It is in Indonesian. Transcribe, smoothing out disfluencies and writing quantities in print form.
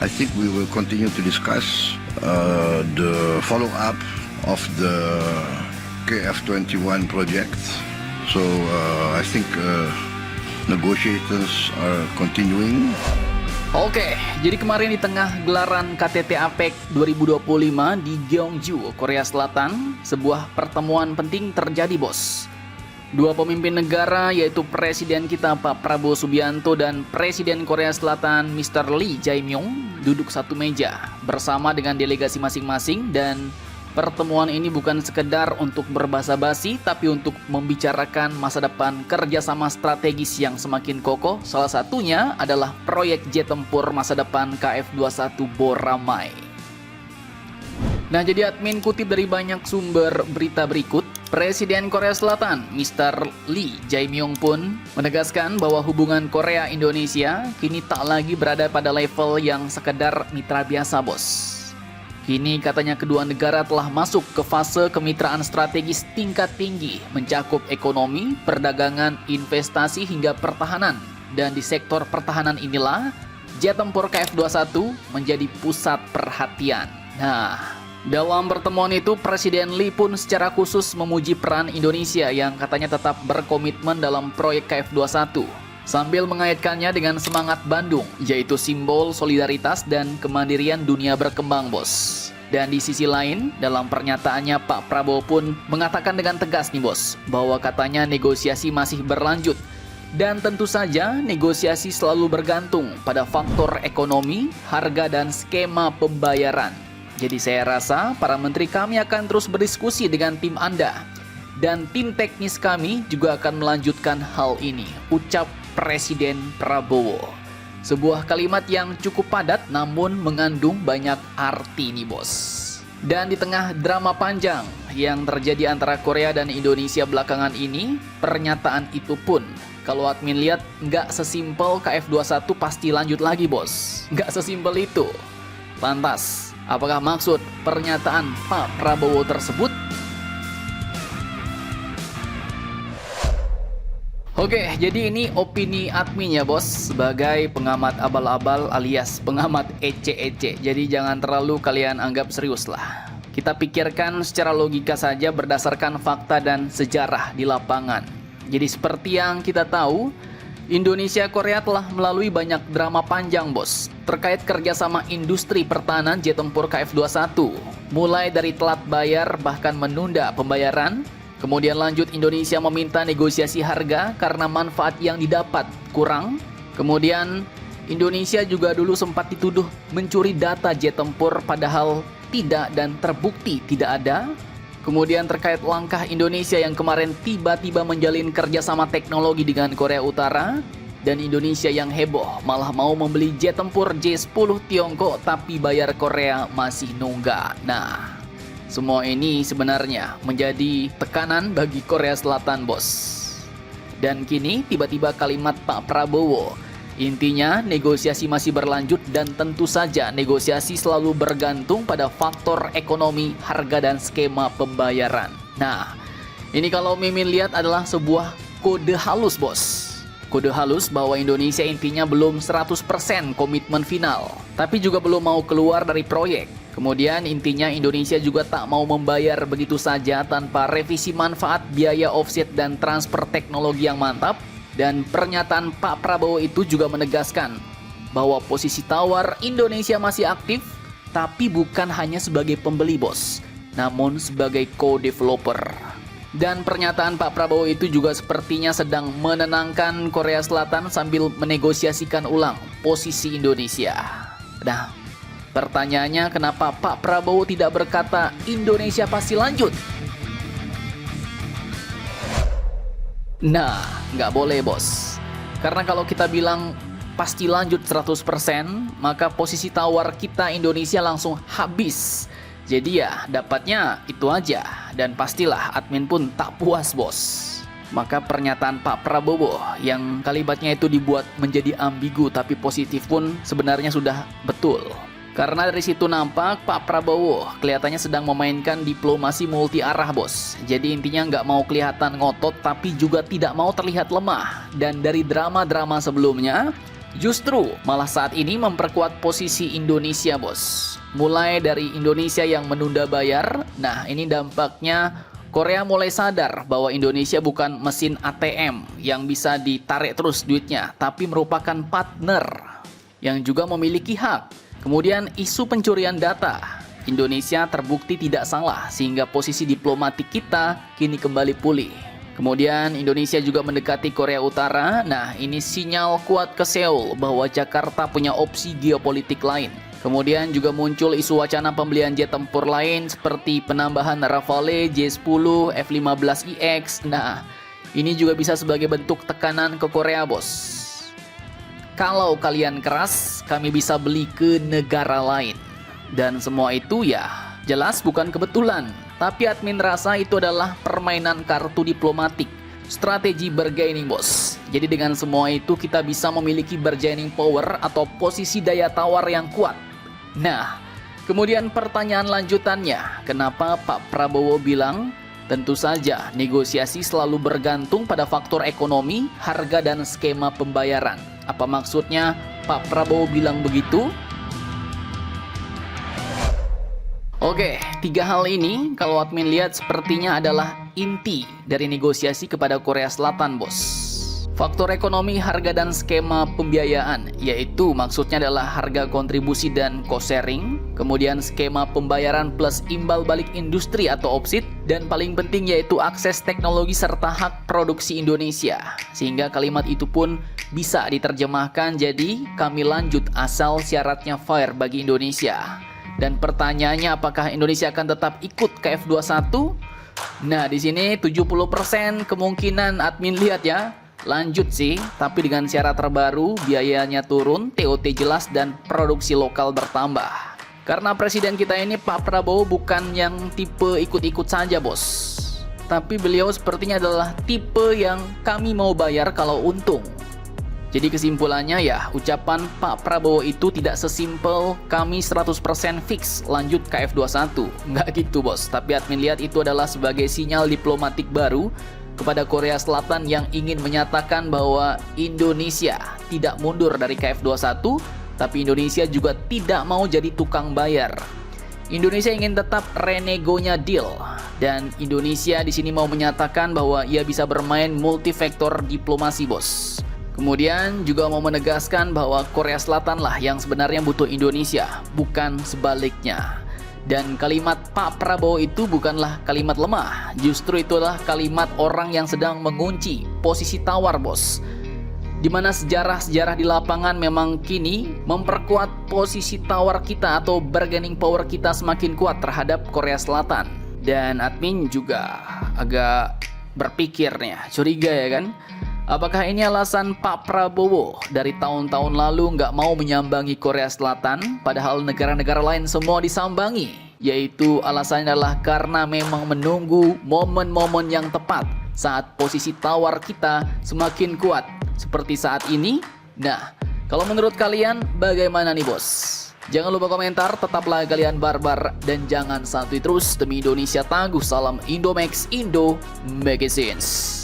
I think we will continue to discuss the follow-up of the KF21 project. So I think negotiations are continuing. Oke, jadi kemarin di tengah gelaran KTT APEC 2025 di Gyeongju, Korea Selatan, sebuah pertemuan penting terjadi, bos. Dua pemimpin negara yaitu Presiden kita Pak Prabowo Subianto dan Presiden Korea Selatan Mr. Lee Jae-myung duduk satu meja bersama dengan delegasi masing-masing, dan pertemuan ini bukan sekedar untuk berbasa-basi tapi untuk membicarakan masa depan kerjasama strategis yang semakin kokoh. Salah satunya adalah proyek jet tempur masa depan KF-21 Boramae. Nah, jadi admin kutip dari banyak sumber berita berikut, Presiden Korea Selatan Mr. Lee Jae-myung pun menegaskan bahwa hubungan Korea-Indonesia kini tak lagi berada pada level yang sekedar mitra biasa, bos. Kini katanya kedua negara telah masuk ke fase kemitraan strategis tingkat tinggi, mencakup ekonomi, perdagangan, investasi hingga pertahanan. Dan di sektor pertahanan inilah jet tempur KF-21 menjadi pusat perhatian. Nah, dalam pertemuan itu Presiden Lee pun secara khusus memuji peran Indonesia yang katanya tetap berkomitmen dalam proyek KF-21, sambil mengaitkannya dengan semangat Bandung, yaitu simbol solidaritas dan kemandirian dunia berkembang, bos. Dan di sisi lain, dalam pernyataannya Pak Prabowo pun mengatakan dengan tegas nih, bos, bahwa katanya negosiasi masih berlanjut. Dan tentu saja negosiasi selalu bergantung pada faktor ekonomi, harga, dan skema pembayaran. Jadi saya rasa para menteri kami akan terus berdiskusi dengan tim Anda. Dan tim teknis kami juga akan melanjutkan hal ini, ucap Presiden Prabowo. Sebuah kalimat yang cukup padat namun mengandung banyak arti nih, bos. Dan di tengah drama panjang yang terjadi antara Korea dan Indonesia belakangan ini, pernyataan itu pun kalau admin lihat nggak sesimpel KF-21 pasti lanjut lagi, bos. Nggak sesimpel itu. Lantas, apakah maksud pernyataan Pak Prabowo tersebut? Oke, jadi ini opini admin ya, bos, sebagai pengamat abal-abal alias pengamat ece-ece. Jadi jangan terlalu kalian anggap serius lah. Kita pikirkan secara logika saja berdasarkan fakta dan sejarah di lapangan. Jadi seperti yang kita tahu, Indonesia Korea telah melalui banyak drama panjang, bos, terkait kerjasama industri pertahanan jet tempur KF-21. Mulai dari telat bayar bahkan menunda pembayaran, kemudian lanjut Indonesia meminta negosiasi harga karena manfaat yang didapat kurang. Kemudian Indonesia juga dulu sempat dituduh mencuri data jet tempur padahal tidak dan terbukti tidak ada. Kemudian terkait langkah Indonesia yang kemarin tiba-tiba menjalin kerjasama teknologi dengan Korea Utara, dan Indonesia yang heboh malah mau membeli jet tempur J-10 Tiongkok tapi bayar Korea masih nunggak. Nah, semua ini sebenarnya menjadi tekanan bagi Korea Selatan, bos. Dan kini tiba-tiba kalimat Pak Prabowo, intinya negosiasi masih berlanjut dan tentu saja negosiasi selalu bergantung pada faktor ekonomi, harga, dan skema pembayaran. Nah, ini kalau Mimin lihat adalah sebuah kode halus, bos. Kode halus bahwa Indonesia intinya belum 100% komitmen final, tapi juga belum mau keluar dari proyek. Kemudian intinya Indonesia juga tak mau membayar begitu saja tanpa revisi manfaat, biaya offset, dan transfer teknologi yang mantap. Dan pernyataan Pak Prabowo itu juga menegaskan bahwa posisi tawar Indonesia masih aktif, tapi bukan hanya sebagai pembeli, bos, namun sebagai co-developer. Dan pernyataan Pak Prabowo itu juga sepertinya sedang menenangkan Korea Selatan sambil menegosiasikan ulang posisi Indonesia. Nah, pertanyaannya kenapa Pak Prabowo tidak berkata Indonesia pasti lanjut? Nah, nggak boleh, bos. Karena kalau kita bilang pasti lanjut 100%, maka posisi tawar kita Indonesia langsung habis. Jadi ya, dapatnya itu aja. Dan pastilah admin pun tak puas, bos. Maka pernyataan Pak Prabowo yang kalimatnya itu dibuat menjadi ambigu tapi positif pun sebenarnya sudah betul. Karena dari situ nampak Pak Prabowo kelihatannya sedang memainkan diplomasi multi arah, bos. Jadi intinya nggak mau kelihatan ngotot tapi juga tidak mau terlihat lemah. Dan dari drama-drama sebelumnya, Justru malah saat ini memperkuat posisi Indonesia, bos. Mulai dari Indonesia yang menunda bayar, nah ini dampaknya Korea mulai sadar bahwa Indonesia bukan mesin ATM yang bisa ditarik terus duitnya, tapi merupakan partner yang juga memiliki hak. Kemudian isu pencurian data, Indonesia terbukti tidak salah sehingga posisi diplomatik kita kini kembali pulih. Kemudian Indonesia juga mendekati Korea Utara. Nah, ini sinyal kuat ke Seoul bahwa Jakarta punya opsi geopolitik lain. Kemudian juga muncul isu wacana pembelian jet tempur lain seperti penambahan Rafale, J-10, F-15IX. Nah, ini juga bisa sebagai bentuk tekanan ke Korea, bos. Kalau kalian keras, kami bisa beli ke negara lain. Dan semua itu ya jelas bukan kebetulan. Tapi admin rasa itu adalah permainan kartu diplomatik, strategi bargaining, bos. Jadi dengan semua itu kita bisa memiliki bargaining power atau posisi daya tawar yang kuat. Nah, kemudian pertanyaan lanjutannya, kenapa Pak Prabowo bilang tentu saja negosiasi selalu bergantung pada faktor ekonomi, harga, dan skema pembayaran. Apa maksudnya Pak Prabowo bilang begitu? Oke, 3 hal ini kalau admin lihat sepertinya adalah inti dari negosiasi kepada Korea Selatan, bos. Faktor ekonomi, harga, dan skema pembiayaan, yaitu maksudnya adalah harga kontribusi dan cost sharing, kemudian skema pembayaran plus imbal balik industri atau OPSID, dan paling penting yaitu akses teknologi serta hak produksi Indonesia. Sehingga kalimat itu pun bisa diterjemahkan jadi kami lanjut asal syaratnya fair bagi Indonesia. Dan pertanyaannya apakah Indonesia akan tetap ikut ke F21? Nah, di sini 70% kemungkinan admin lihat ya. Lanjut sih, tapi dengan syarat terbaru, biayanya turun, TOT jelas, dan produksi lokal bertambah. Karena presiden kita ini Pak Prabowo bukan yang tipe ikut-ikut saja, bos. Tapi beliau sepertinya adalah tipe yang kami mau bayar kalau untung. Jadi kesimpulannya ya, ucapan Pak Prabowo itu tidak sesimpel kami 100% fix lanjut ke F21. Nggak gitu, bos. Tapi admin lihat itu adalah sebagai sinyal diplomatik baru kepada Korea Selatan yang ingin menyatakan bahwa Indonesia tidak mundur dari KF21, tapi Indonesia juga tidak mau jadi tukang bayar. Indonesia ingin tetap renegonya deal, dan Indonesia di sini mau menyatakan bahwa ia bisa bermain multifaktor diplomasi, bos. Kemudian juga mau menegaskan bahwa Korea Selatan lah yang sebenarnya butuh Indonesia, bukan sebaliknya. Dan kalimat Pak Prabowo itu bukanlah kalimat lemah, justru itu adalah kalimat orang yang sedang mengunci posisi tawar, bos. Dimana sejarah-sejarah di lapangan memang kini memperkuat posisi tawar kita atau bargaining power kita semakin kuat terhadap Korea Selatan. Dan admin juga agak berpikirnya, curiga ya kan? Apakah ini alasan Pak Prabowo dari tahun-tahun lalu nggak mau menyambangi Korea Selatan, padahal negara-negara lain semua disambangi? Yaitu alasannya adalah karena memang menunggu momen-momen yang tepat saat posisi tawar kita semakin kuat seperti saat ini. Nah, kalau menurut kalian bagaimana nih, bos? Jangan lupa komentar, tetaplah kalian barbar, dan jangan santuy terus demi Indonesia tangguh. Salam Indomax, Indo Magazines.